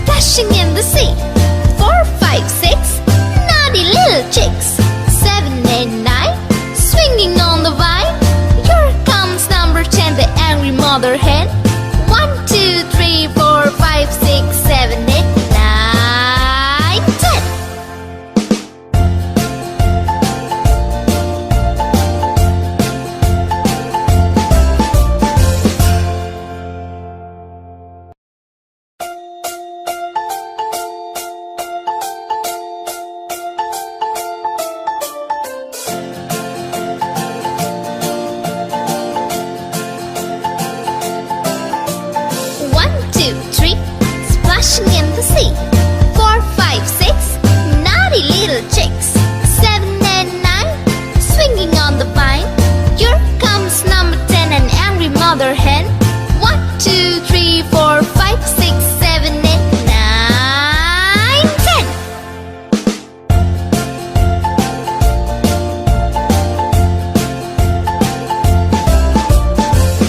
splashing in the sea. 4, 5, 6, naughty little chicks. 7, 8, 9, swinging on the vine. Here comes number 10, the angry mother hen. 1, 2, 3, 4, 5, 6, 7, 8, 9, 10. Splashing in the sea. 4, 5, 6, naughty little chicks. 7 and 9, swinging on the vine. Here comes number 10, an angry mother hen. 1, 2, 3, 4, 5, 6, 7, 8, 9, 10.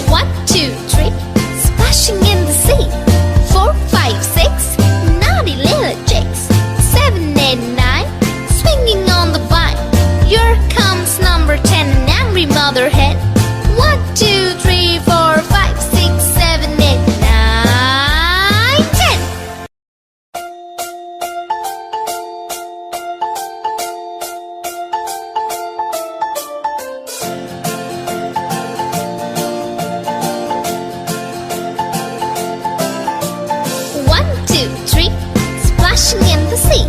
One, two, three, splashing in the sea. 4, 5, 6, naughty little chicks. 7, 8, 9, swinging on the vine. Here comes number 10, an angry mother hen. 1, 2, 3, 4, 5, 6, 7, 8, 9, 10. One, two, three, splashing in the sea.